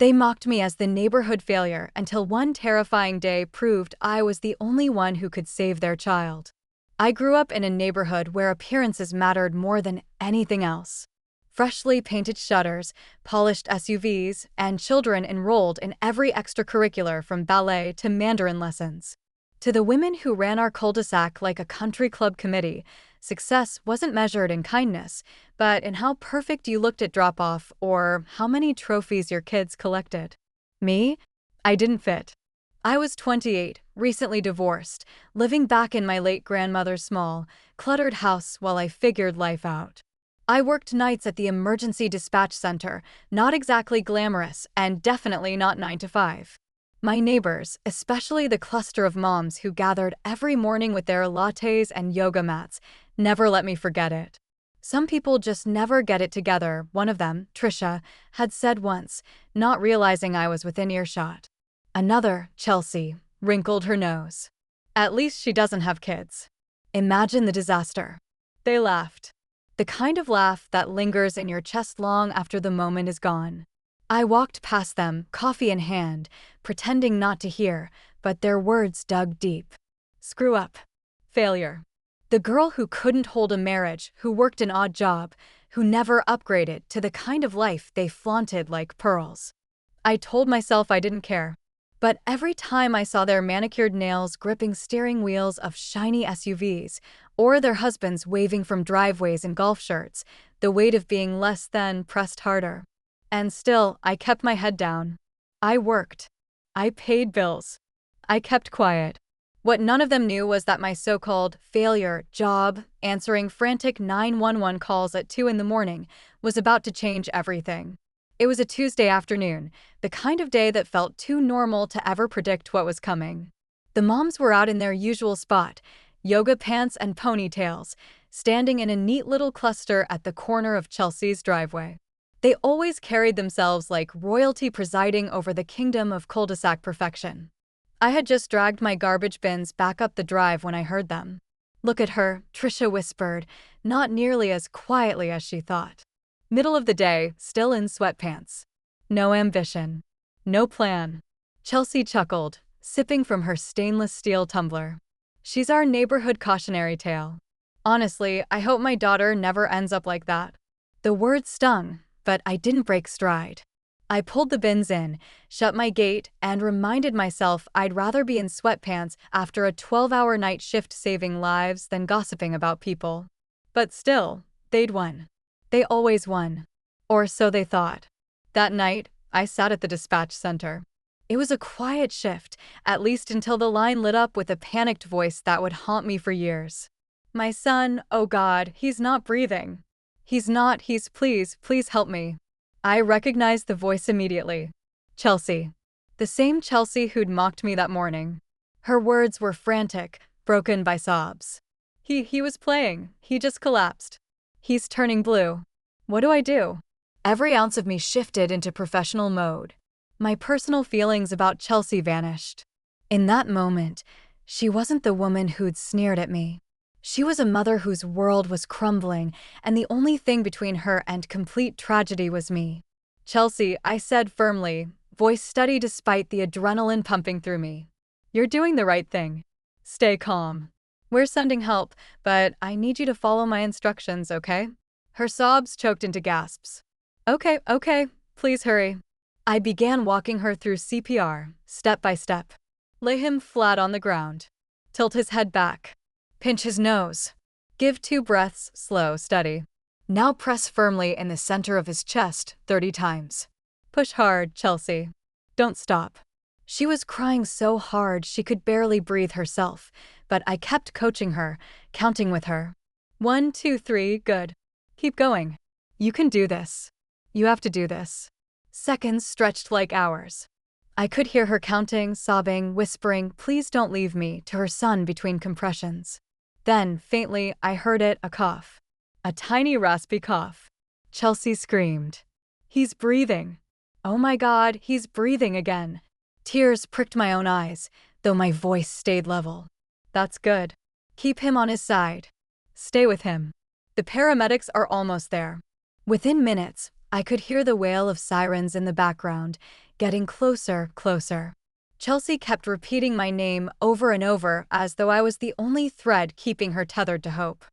They mocked me as the neighborhood failure until one terrifying day proved I was the only one who could save their child. I grew up in a neighborhood where appearances mattered more than anything else. Freshly painted shutters, polished SUVs, and children enrolled in every extracurricular from ballet to Mandarin lessons. To the women who ran our cul-de-sac like a country club committee, success wasn't measured in kindness, but in how perfect you looked at drop-off or how many trophies your kids collected. Me? I didn't fit. I was 28, recently divorced, living back in my late grandmother's small, cluttered house while I figured life out. I worked nights at the emergency dispatch center, not exactly glamorous and definitely not 9 to 5. My neighbors, especially the cluster of moms who gathered every morning with their lattes and yoga mats, never let me forget it. Some people just never get it together, one of them, Trisha, had said once, not realizing I was within earshot. Another, Chelsea, wrinkled her nose. At least she doesn't have kids. Imagine the disaster. They laughed. The kind of laugh that lingers in your chest long after the moment is gone. I walked past them, coffee in hand, pretending not to hear, but their words dug deep. Screw up. Failure. The girl who couldn't hold a marriage, who worked an odd job, who never upgraded to the kind of life they flaunted like pearls. I told myself I didn't care. But every time I saw their manicured nails gripping steering wheels of shiny SUVs, or their husbands waving from driveways in golf shirts, the weight of being less than pressed harder. And still, I kept my head down. I worked. I paid bills. I kept quiet. What none of them knew was that my so-called failure job, answering frantic 911 calls at 2 in the morning, was about to change everything. It was a Tuesday afternoon, the kind of day that felt too normal to ever predict what was coming. The moms were out in their usual spot, yoga pants and ponytails, standing in a neat little cluster at the corner of Chelsea's driveway. They always carried themselves like royalty presiding over the kingdom of cul-de-sac perfection. I had just dragged my garbage bins back up the drive when I heard them. "Look at her," Trisha whispered, not nearly as quietly as she thought. Middle of the day, still in sweatpants. No ambition. No plan. Chelsea chuckled, sipping from her stainless steel tumbler. She's our neighborhood cautionary tale. Honestly, I hope my daughter never ends up like that. The words stung, but I didn't break stride. I pulled the bins in, shut my gate, and reminded myself I'd rather be in sweatpants after a 12-hour night shift saving lives than gossiping about people. But still, they'd won. They always won. Or so they thought. That night, I sat at the dispatch center. It was a quiet shift, at least until the line lit up with a panicked voice that would haunt me for years. "My son, oh God, he's not breathing. He's not, please help me." I recognized the voice immediately. Chelsea. The same Chelsea who'd mocked me that morning. Her words were frantic, broken by sobs. He was playing. He just collapsed. He's turning blue. What do I do? Every ounce of me shifted into professional mode. My personal feelings about Chelsea vanished. In that moment, she wasn't the woman who'd sneered at me. She was a mother whose world was crumbling, and the only thing between her and complete tragedy was me. "Chelsea," I said firmly, voice steady despite the adrenaline pumping through me. "You're doing the right thing. Stay calm. We're sending help, but I need you to follow my instructions, okay?" Her sobs choked into gasps. Okay, please hurry." I began walking her through CPR, step by step. Lay him flat on the ground. Tilt his head back. Pinch his nose. Give 2 breaths, slow, steady. Now press firmly in the center of his chest 30 times. Push hard, Chelsea. Don't stop. She was crying so hard she could barely breathe herself, but I kept coaching her, counting with her. 1, 2, 3, good. Keep going. You can do this. You have to do this. Seconds stretched like hours. I could hear her counting, sobbing, whispering, "Please don't leave me," to her son between compressions. Then, faintly, I heard it, a cough. A tiny raspy cough. Chelsea screamed. "He's breathing. Oh my God, he's breathing again." Tears pricked my own eyes, though my voice stayed level. "That's good. Keep him on his side. Stay with him. The paramedics are almost there." Within minutes, I could hear the wail of sirens in the background, getting closer, closer. Chelsea kept repeating my name over and over as though I was the only thread keeping her tethered to hope.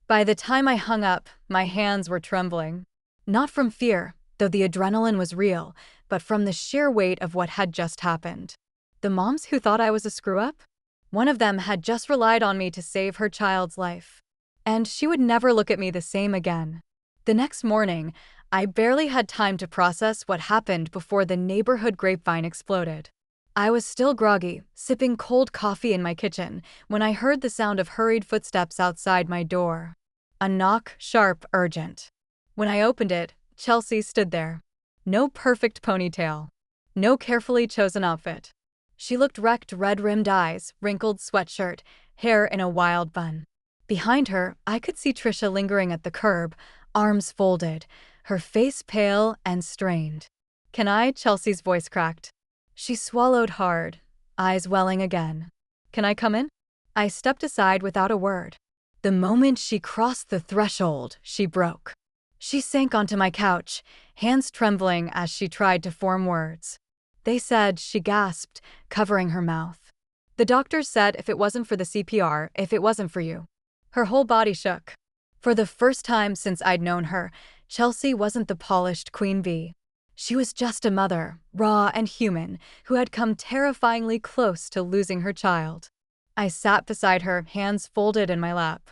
By the time I hung up, my hands were trembling. Not from fear, though the adrenaline was real, but from the sheer weight of what had just happened. The moms who thought I was a screw-up? One of them had just relied on me to save her child's life. And she would never look at me the same again. The next morning, I barely had time to process what happened before the neighborhood grapevine exploded. I was still groggy, sipping cold coffee in my kitchen, when I heard the sound of hurried footsteps outside my door. A knock, sharp, urgent. When I opened it, Chelsea stood there. No perfect ponytail. No carefully chosen outfit. She looked wrecked, red-rimmed eyes, wrinkled sweatshirt, hair in a wild bun. Behind her, I could see Trisha lingering at the curb, arms folded, her face pale and strained. "Can I?" Chelsea's voice cracked. She swallowed hard, eyes welling again. "Can I come in?" I stepped aside without a word. The moment she crossed the threshold, she broke. She sank onto my couch, hands trembling as she tried to form words. "They said," she gasped, covering her mouth. "The doctors said if it wasn't for the CPR, if it wasn't for you." Her whole body shook. For the first time since I'd known her, Chelsea wasn't the polished queen bee. She was just a mother, raw and human, who had come terrifyingly close to losing her child. I sat beside her, hands folded in my lap.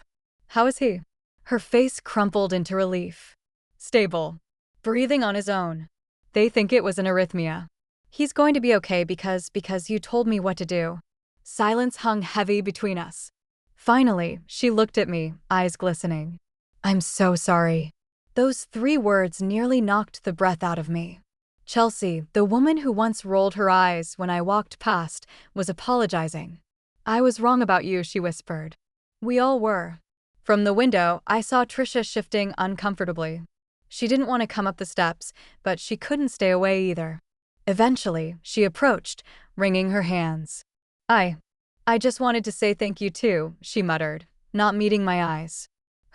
"How is he?" Her face crumpled into relief. "Stable. Breathing on his own. They think it was an arrhythmia. He's going to be okay because you told me what to do." Silence hung heavy between us. Finally, she looked at me, eyes glistening. "I'm so sorry." Those 3 words nearly knocked the breath out of me. Chelsea, the woman who once rolled her eyes when I walked past, was apologizing. "I was wrong about you," she whispered. "We all were." From the window, I saw Trisha shifting uncomfortably. She didn't want to come up the steps, but she couldn't stay away either. Eventually, she approached, wringing her hands. I just wanted to say thank you too," she muttered, not meeting my eyes.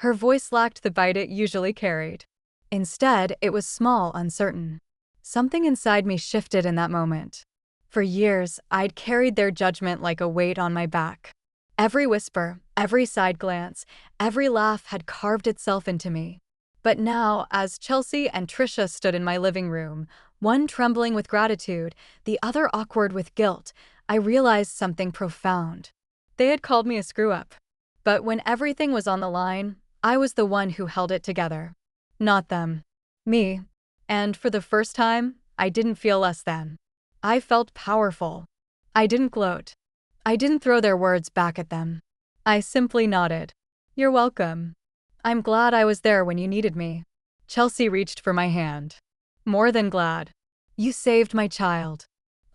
Her voice lacked the bite it usually carried. Instead, it was small, uncertain. Something inside me shifted in that moment. For years, I'd carried their judgment like a weight on my back. Every whisper, every side glance, every laugh had carved itself into me. But now, as Chelsea and Trisha stood in my living room, one trembling with gratitude, the other awkward with guilt, I realized something profound. They had called me a screw-up. But when everything was on the line, I was the one who held it together. Not them. Me. And for the first time, I didn't feel less than. I felt powerful. I didn't gloat. I didn't throw their words back at them. I simply nodded. "You're welcome. I'm glad I was there when you needed me." Chelsea reached for my hand. "More than glad. You saved my child.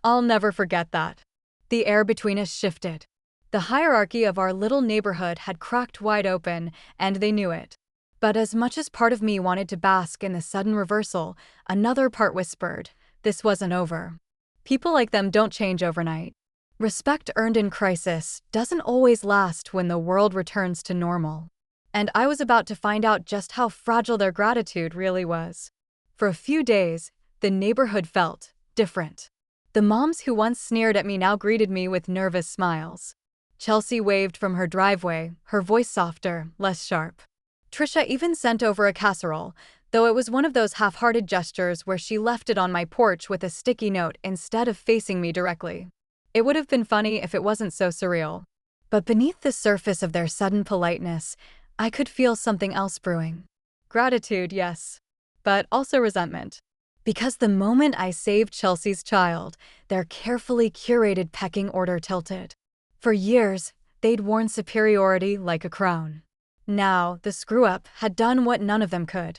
I'll never forget that." The air between us shifted. The hierarchy of our little neighborhood had cracked wide open, and they knew it. But as much as part of me wanted to bask in the sudden reversal, another part whispered, this wasn't over. People like them don't change overnight. Respect earned in crisis doesn't always last when the world returns to normal. And I was about to find out just how fragile their gratitude really was. For a few days, the neighborhood felt different. The moms who once sneered at me now greeted me with nervous smiles. Chelsea waved from her driveway, her voice softer, less sharp. Trisha even sent over a casserole, though it was one of those half-hearted gestures where she left it on my porch with a sticky note instead of facing me directly. It would have been funny if it wasn't so surreal. But beneath the surface of their sudden politeness, I could feel something else brewing. Gratitude, yes, but also resentment. Because the moment I saved Chelsea's child, their carefully curated pecking order tilted. For years, they'd worn superiority like a crown. Now, the screw-up had done what none of them could.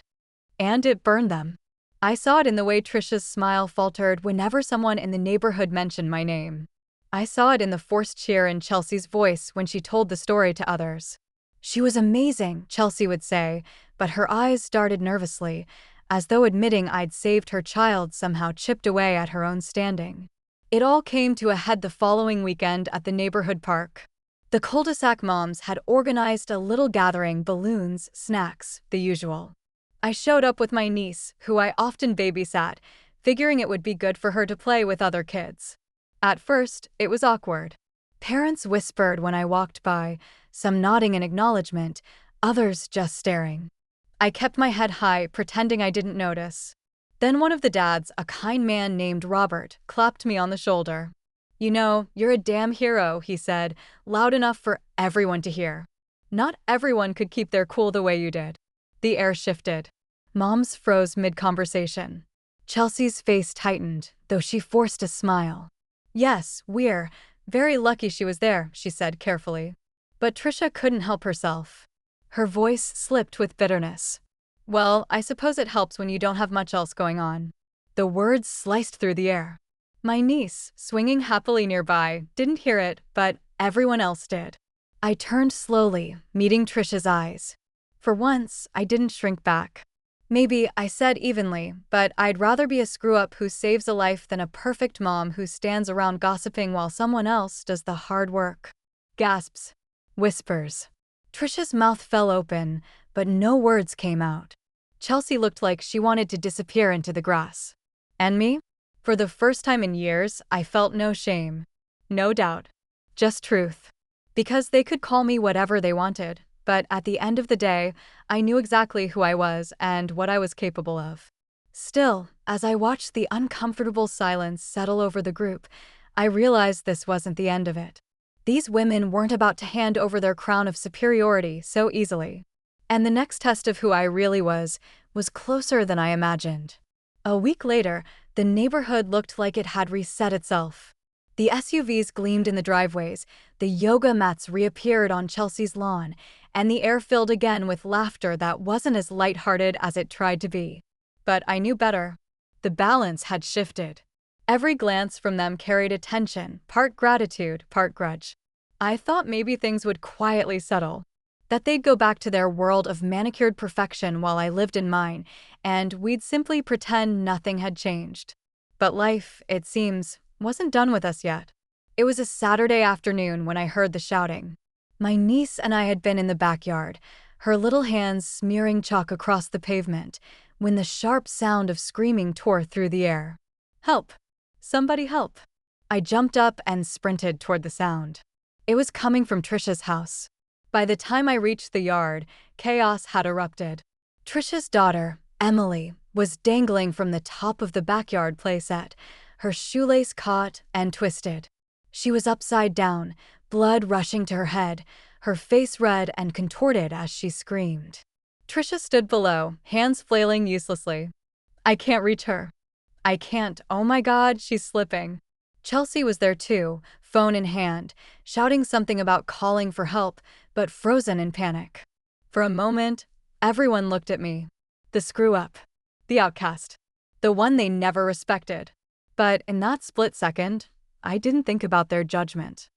And it burned them. I saw it in the way Trisha's smile faltered whenever someone in the neighborhood mentioned my name. I saw it in the forced cheer in Chelsea's voice when she told the story to others. "She was amazing," Chelsea would say, but her eyes darted nervously, as though admitting I'd saved her child somehow chipped away at her own standing. It all came to a head the following weekend at the neighborhood park. The cul-de-sac moms had organized a little gathering, balloons, snacks, the usual. I showed up with my niece, who I often babysat, figuring it would be good for her to play with other kids. At first, it was awkward. Parents whispered when I walked by, some nodding in acknowledgement, others just staring. I kept my head high, pretending I didn't notice. Then one of the dads, a kind man named Robert, clapped me on the shoulder. "You know, you're a damn hero," he said, loud enough for everyone to hear. Not everyone could keep their cool the way you did. The air shifted. Moms froze mid-conversation. Chelsea's face tightened, though she forced a smile. "Yes, we're very lucky she was there," she said carefully. But Trisha couldn't help herself. Her voice slipped with bitterness. "Well, I suppose it helps when you don't have much else going on." The words sliced through the air. My niece, swinging happily nearby, didn't hear it, but everyone else did. I turned slowly, meeting Trisha's eyes. For once, I didn't shrink back. Maybe, I said evenly, but I'd rather be a screw-up who saves a life than a perfect mom who stands around gossiping while someone else does the hard work. Gasps. Whispers. Trisha's mouth fell open, but no words came out. Chelsea looked like she wanted to disappear into the grass. And me? For the first time in years, I felt no shame. No doubt. Just truth. Because they could call me whatever they wanted, but at the end of the day, I knew exactly who I was and what I was capable of. Still, as I watched the uncomfortable silence settle over the group, I realized this wasn't the end of it. These women weren't about to hand over their crown of superiority so easily. And the next test of who I really was closer than I imagined. A week later, the neighborhood looked like it had reset itself. The SUVs gleamed in the driveways, the yoga mats reappeared on Chelsea's lawn, and the air filled again with laughter that wasn't as lighthearted as it tried to be. But I knew better. The balance had shifted. Every glance from them carried a tension, part gratitude, part grudge. I thought maybe things would quietly settle, that they'd go back to their world of manicured perfection while I lived in mine, and we'd simply pretend nothing had changed. But life, it seems, wasn't done with us yet. It was a Saturday afternoon when I heard the shouting. My niece and I had been in the backyard, her little hands smearing chalk across the pavement, when the sharp sound of screaming tore through the air. "Help! Somebody help!" I jumped up and sprinted toward the sound. It was coming from Trisha's house. By the time I reached the yard, chaos had erupted. Trisha's daughter, Emily, was dangling from the top of the backyard playset, her shoelace caught and twisted. She was upside down, blood rushing to her head, her face red and contorted as she screamed. Trisha stood below, hands flailing uselessly. "I can't reach her. I can't. Oh my God, she's slipping." Chelsea was there too, phone in hand, shouting something about calling for help, but frozen in panic. For a moment, everyone looked at me. The screw-up. The outcast. The one they never respected. But in that split second, I didn't think about their judgment.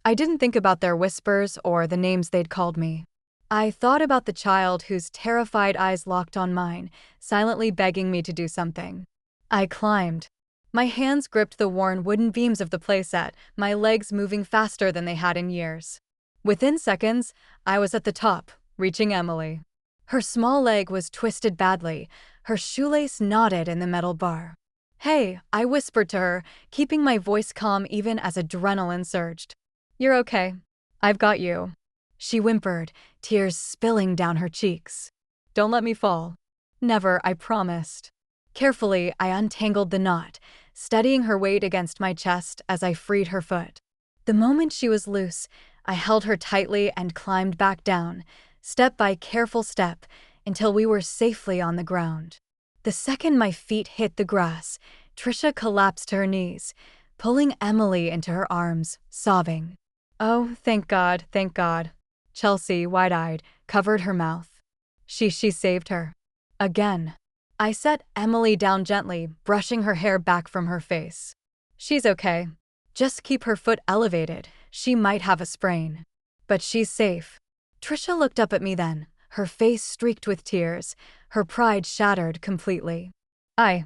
I didn't think about their whispers or the names they'd called me. I thought about the child whose terrified eyes locked on mine, silently begging me to do something. I climbed. My hands gripped the worn wooden beams of the playset, my legs moving faster than they had in years. Within seconds, I was at the top, reaching Emily. Her small leg was twisted badly, her shoelace knotted in the metal bar. "Hey," I whispered to her, keeping my voice calm even as adrenaline surged. "You're okay. I've got you." She whimpered, tears spilling down her cheeks. "Don't let me fall." "Never, I promised." Carefully, I untangled the knot, steadying her weight against my chest as I freed her foot. The moment she was loose, I held her tightly and climbed back down, step by careful step, until we were safely on the ground. The second my feet hit the grass, Trisha collapsed to her knees, pulling Emily into her arms, sobbing. "Oh, thank God, thank God." Chelsea, wide-eyed, covered her mouth. She saved her. Again. I set Emily down gently, brushing her hair back from her face. "She's okay. Just keep her foot elevated. She might have a sprain. But she's safe." Trisha looked up at me then, her face streaked with tears, her pride shattered completely. I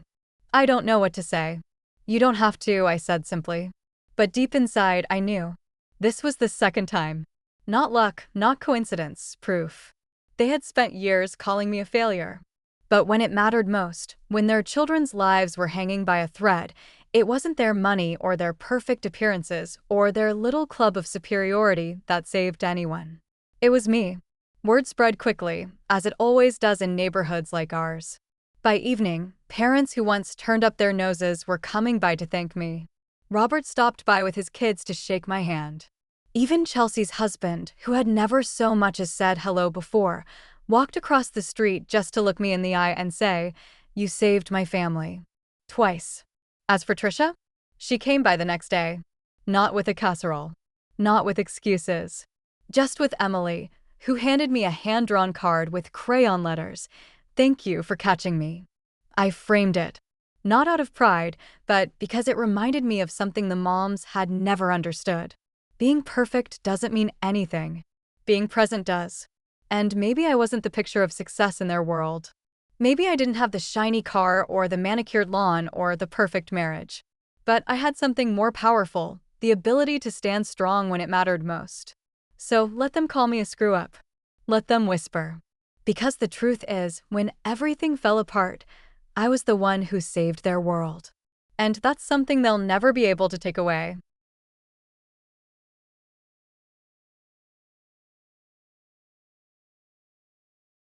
don't know what to say." "You don't have to," I said simply. But deep inside, I knew. This was the second time. Not luck, not coincidence, proof. They had spent years calling me a failure. But when it mattered most, when their children's lives were hanging by a thread, it wasn't their money or their perfect appearances or their little club of superiority that saved anyone. It was me. Word spread quickly, as it always does in neighborhoods like ours. By evening, parents who once turned up their noses were coming by to thank me. Robert stopped by with his kids to shake my hand. Even Chelsea's husband, who had never so much as said hello before, walked across the street just to look me in the eye and say, "You saved my family." Twice. As for Trisha, she came by the next day. Not with a casserole. Not with excuses. Just with Emily, who handed me a hand-drawn card with crayon letters. "Thank you for catching me." I framed it. Not out of pride, but because it reminded me of something the moms had never understood. Being perfect doesn't mean anything. Being present does. And maybe I wasn't the picture of success in their world. Maybe I didn't have the shiny car or the manicured lawn or the perfect marriage. But I had something more powerful, the ability to stand strong when it mattered most. So let them call me a screw-up. Let them whisper. Because the truth is, when everything fell apart, I was the one who saved their world. And that's something they'll never be able to take away.